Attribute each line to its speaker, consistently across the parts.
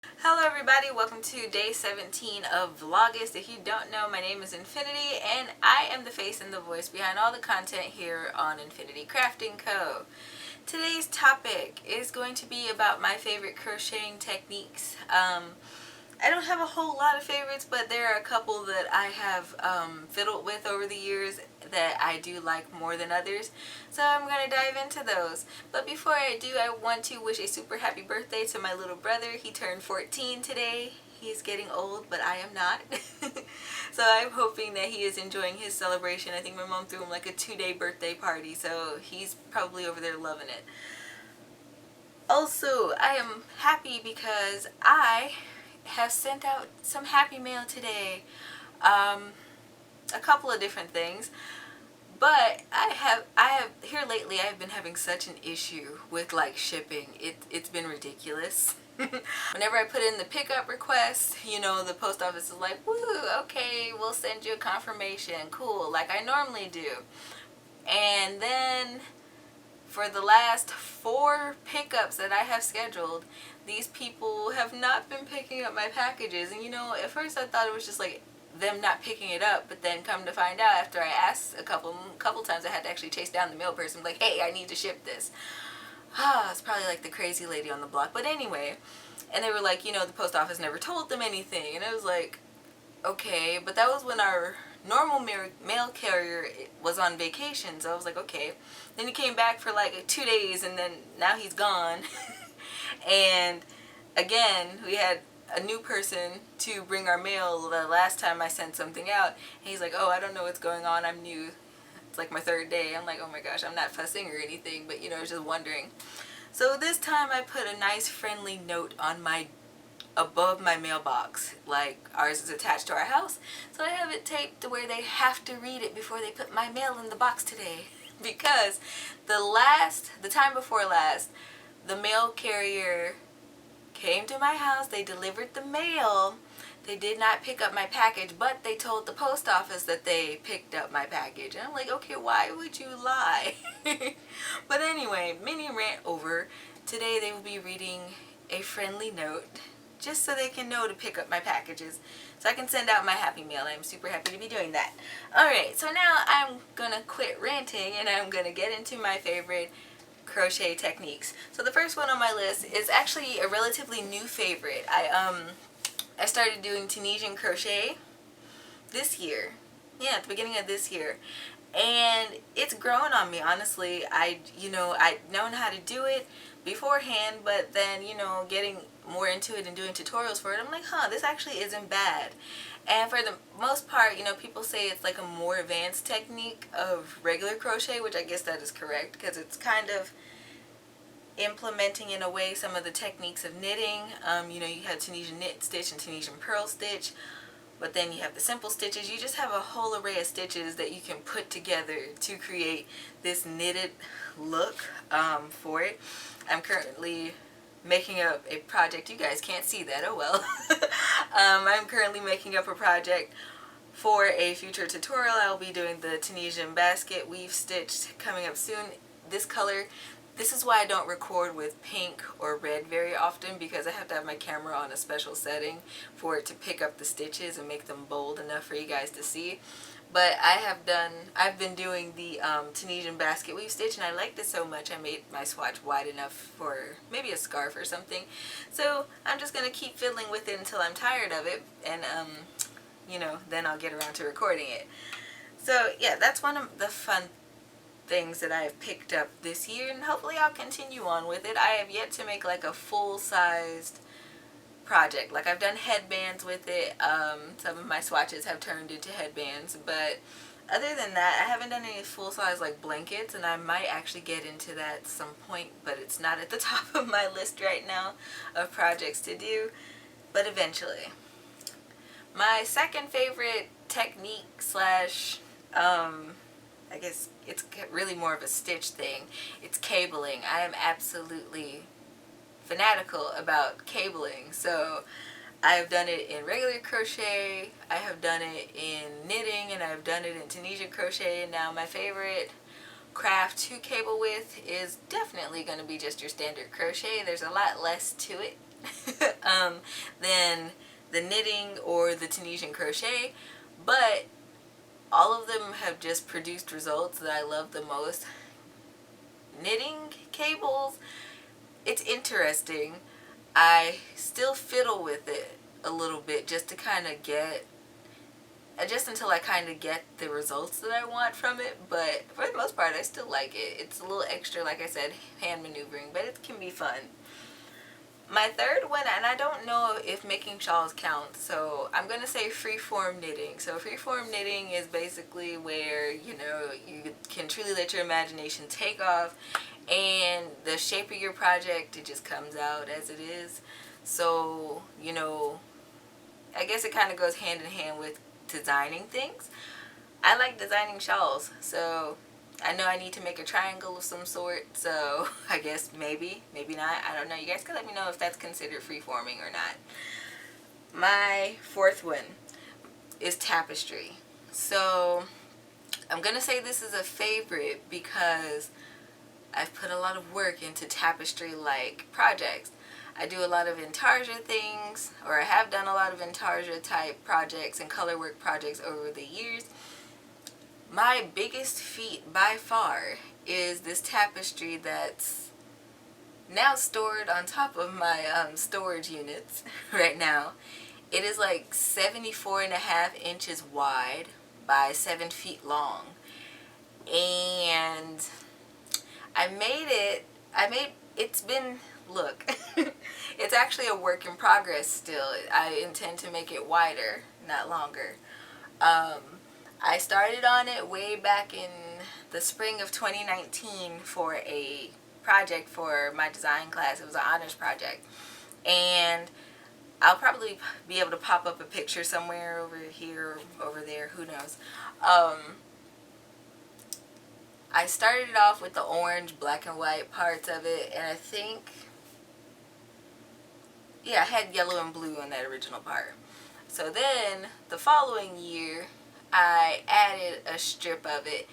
Speaker 1: Hello everybody, welcome to day 17 of Vlogust. If you don't know, my name is Infiniti and I am the face and the voice behind all the content here on Infiniti Crafting Co. Today's topic is going to be about my favorite crocheting techniques. I don't have a whole lot of favorites, but there are a couple that I have fiddled with over the years that I do like more than others. So I'm going to dive into those. But before I do, I want to wish a super happy birthday to my little brother. He turned 14 today. He's getting old, but I am not. So I'm hoping that he is enjoying his celebration. I think my mom threw him like a 2-day birthday party, so he's probably over there loving it. Also, I am happy because I have sent out some happy mail today. A couple of different things. But I have here lately I've been having such an issue with like shipping. It's been ridiculous. Whenever I put in the pickup request, the post office is like, woo, okay, we'll send you a confirmation. Cool, like I normally do. And then for the last 4 pickups that I have scheduled, these people have not been picking up my packages. And at first I thought it was just like them not picking it up, but then come to find out after I asked a couple times, I had to actually chase down the mail person, like, hey, I need to ship this. It's probably like the crazy lady on the block. But anyway, and they were like, the post office never told them anything. And I was like, okay, but that was when our normal mail carrier was on vacation. So I was like, okay. Then he came back for like 2 days, and then now he's gone. And again, we had a new person to bring our mail the last time I sent something out. And he's like, oh, I don't know what's going on. I'm new. It's like my 3rd day. I'm like, oh my gosh, I'm not fussing or anything, but I was just wondering. So this time I put a nice friendly note on above my mailbox. Like, ours is attached to our house, so I have it taped to where they have to read it before they put my mail in the box today. Because the time before last, the mail carrier came to my house, they delivered the mail, they did not pick up my package, but they told the post office that they picked up my package. And I'm like, okay, why would you lie? But anyway, mini rant over. Today they will be reading a friendly note just so they can know to pick up my packages, so I can send out my happy mail. I'm super happy to be doing that. Alright, so now I'm gonna quit ranting and I'm gonna get into my favorite crochet techniques. So the first one on my list is actually a relatively new favorite. I started doing Tunisian crochet this year. Yeah, at the beginning of this year. And it's grown on me, honestly. I'd known how to do it beforehand, but then, getting more into it and doing tutorials for it, I'm like, this actually isn't bad. And for the most part, people say it's like a more advanced technique of regular crochet, which I guess that is correct, because it's kind of implementing in a way some of the techniques of knitting. You have Tunisian knit stitch and Tunisian purl stitch, but then you have the simple stitches. You just have a whole array of stitches that you can put together to create this knitted look for it. I'm currently making up a project. You guys can't see that, oh well. I'm currently making up a project for a future tutorial. I'll be doing the Tunisian basket weave stitch coming up soon. This is why I don't record with pink or red very often, because I have to have my camera on a special setting for it to pick up the stitches and make them bold enough for you guys to see. But I've been doing the Tunisian basket weave stitch, and I liked it so much I made my swatch wide enough for maybe a scarf or something. So I'm just going to keep fiddling with it until I'm tired of it, and then I'll get around to recording it. So yeah, that's one of the fun things that I have picked up this year, and hopefully I'll continue on with it. I have yet to make like a full-sized project. Like, I've done headbands with it. Some of my swatches have turned into headbands, but other than that, I haven't done any full-size like blankets, and I might actually get into that at some point, but it's not at the top of my list right now of projects to do, but eventually. My second favorite technique slash I guess it's really more of a stitch thing. It's cabling. I am absolutely fanatical about cabling. So I've done it in regular crochet, I have done it in knitting, and I've done it in Tunisian crochet. And now my favorite craft to cable with is definitely going to be just your standard crochet. There's a lot less to it than the knitting or the Tunisian crochet, but all of them have just produced results that I love the most. Knitting cables, it's interesting. I still fiddle with it a little bit just to kind of get, just until I kind of get the results that I want from it, but for the most part I still like it. It's a little extra, like I said, hand maneuvering, but it can be fun. My third one, and I don't know if making shawls counts, so I'm going to say freeform knitting. So freeform knitting is basically where, you know, you can truly let your imagination take off, and the shape of your project, it just comes out as it is. So, you know, I guess it kind of goes hand in hand with designing things. I like designing shawls, so I know I need to make a triangle of some sort, so I guess maybe not. I don't know. You guys can let me know if that's considered freeforming or not. My fourth one is tapestry. So I'm going to say this is a favorite because I've put a lot of work into tapestry-like projects. I do a lot of intarsia things, or I have done a lot of intarsia type projects and color work projects over the years. My biggest feat by far is this tapestry that's now stored on top of my storage units right now. It is like 74.5 inches wide by 7 feet long. And it's been, look, it's actually a work in progress still. I intend to make it wider, not longer. I started on it way back in the spring of 2019 for a project for my design class. It was an honors project. And I'll probably be able to pop up a picture somewhere over here or over there, who knows. I started off with the orange, black and white parts of it, and I think, yeah, I had yellow and blue on that original part. So then, the following year, I added a strip of it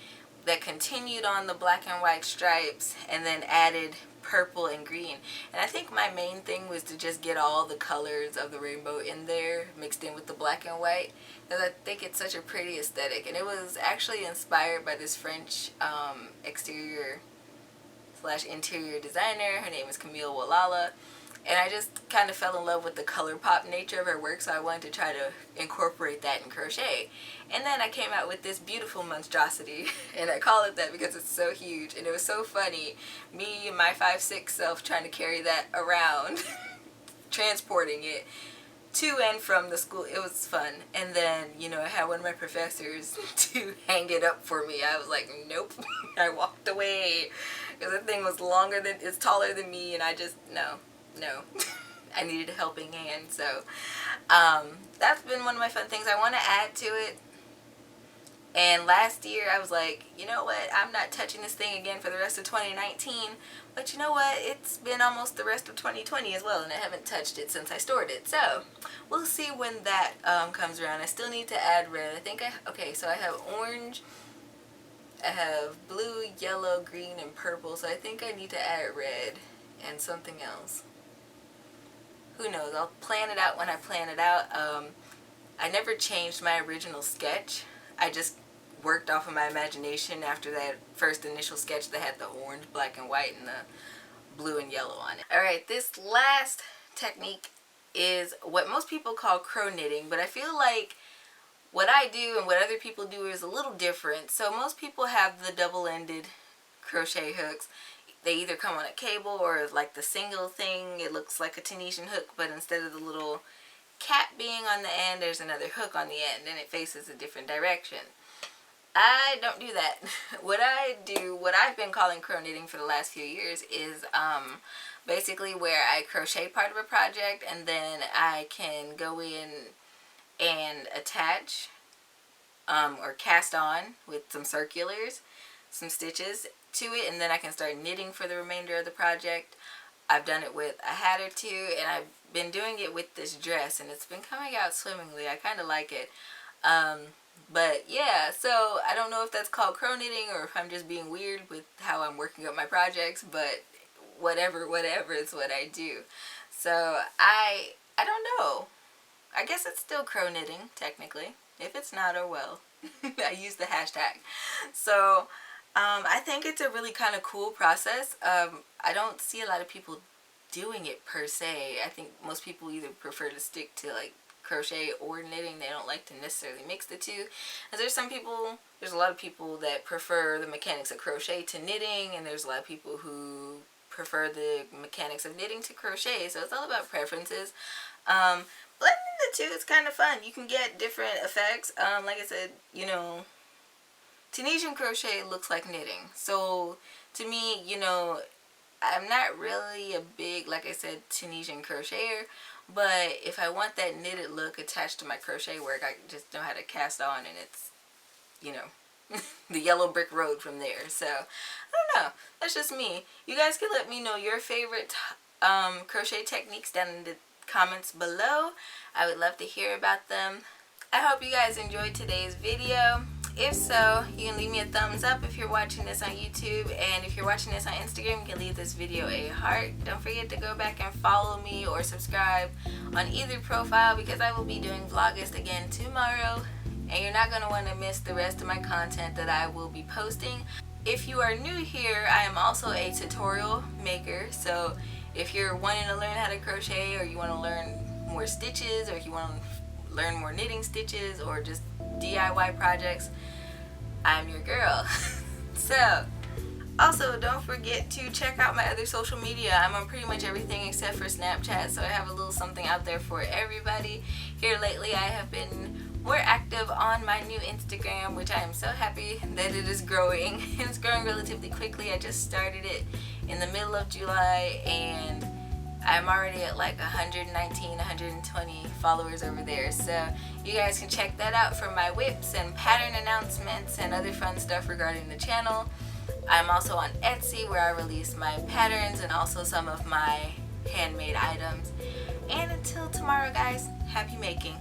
Speaker 1: that continued on the black and white stripes and then added purple and green. And I think my main thing was to just get all the colors of the rainbow in there mixed in with the black and white, because I think it's such a pretty aesthetic. And it was actually inspired by this French exterior slash interior designer. Her name is Camille Walala. And I just kind of fell in love with the color pop nature of her work, so I wanted to try to incorporate that in crochet. And then I came out with this beautiful monstrosity, and I call it that because it's so huge, and it was so funny. Me and my 5'6" self trying to carry that around, transporting it to and from the school. It was fun. And then, you know, I had one of my professors to hang it up for me. I was like, nope. I walked away because the thing was longer than, it's taller than me, and I just, no. I needed a helping hand. So that's been one of my fun things. I want to add to it. And last year I was like, you know what, I'm not touching this thing again for the rest of 2019. But you know what, it's been almost the rest of 2020 as well, and I haven't touched it since I stored it. So we'll see when that comes around. I still need to add red. I think okay, so I have orange, I have blue, yellow, green, and purple. So I think I need to add red and something else. Who knows? I'll plan it out when I plan it out. I never changed my original sketch. I just worked off of my imagination after that first initial sketch that had the orange, black, and white, and the blue and yellow on it. Alright, this last technique is what most people call crow knitting, but I feel like what I do and what other people do is a little different. So most people have the double-ended crochet hooks. They either come on a cable or like the single thing. It looks like a Tunisian hook, but instead of the little cap being on the end, there's another hook on the end, and it faces a different direction. I don't do that. What I do, what I've been calling crow knitting for the last few years, is basically where I crochet part of a project, and then I can go in and attach or cast on with some circulars, some stitches to it, and then I can start knitting for the remainder of the project. I've done it with a hat or two, and I've been doing it with this dress, and it's been coming out swimmingly. I kind of like it. But yeah, so I don't know if that's called crow knitting or if I'm just being weird with how I'm working up my projects, but whatever is what I do. So I don't know. I guess it's still crow knitting technically. If it's not, oh well. I use the hashtag. So I think it's a really kind of cool process. I don't see a lot of people doing it per se. I think most people either prefer to stick to like crochet or knitting. They don't like to necessarily mix the two. As there's a lot of people that prefer the mechanics of crochet to knitting, and there's a lot of people who prefer the mechanics of knitting to crochet. So it's all about preferences. Blending the two is kind of fun. You can get different effects. Like I said, you know, Tunisian crochet looks like knitting. So to me, you know, I'm not really a big, like I said, Tunisian crocheter, but if I want that knitted look attached to my crochet work, I just know how to cast on, and it's, you know, the yellow brick road from there. So I don't know, that's just me. You guys can let me know your favorite crochet techniques down in the comments below. I would love to hear about them. I hope you guys enjoyed today's video. If so, you can leave me a thumbs up if you're watching this on YouTube, and if you're watching this on Instagram, you can leave this video a heart. Don't forget to go back and follow me or subscribe on either profile, because I will be doing Vlogust again tomorrow, and you're not going to want to miss the rest of my content that I will be posting. If you are new here, I am also a tutorial maker, so if you're wanting to learn how to crochet, or you want to learn more stitches, or if you want to learn more knitting stitches, or just DIY projects, I'm your girl. So also don't forget to check out my other social media. I'm on pretty much everything except for Snapchat, so I have a little something out there for everybody. Here lately I have been more active on my new Instagram, which I am so happy that it is growing. It's growing relatively quickly. I just started it in the middle of July, and I'm already at like 119, 120 followers over there. So you guys can check that out for my whips and pattern announcements and other fun stuff regarding the channel. I'm also on Etsy, where I release my patterns and also some of my handmade items. And until tomorrow, guys, happy making.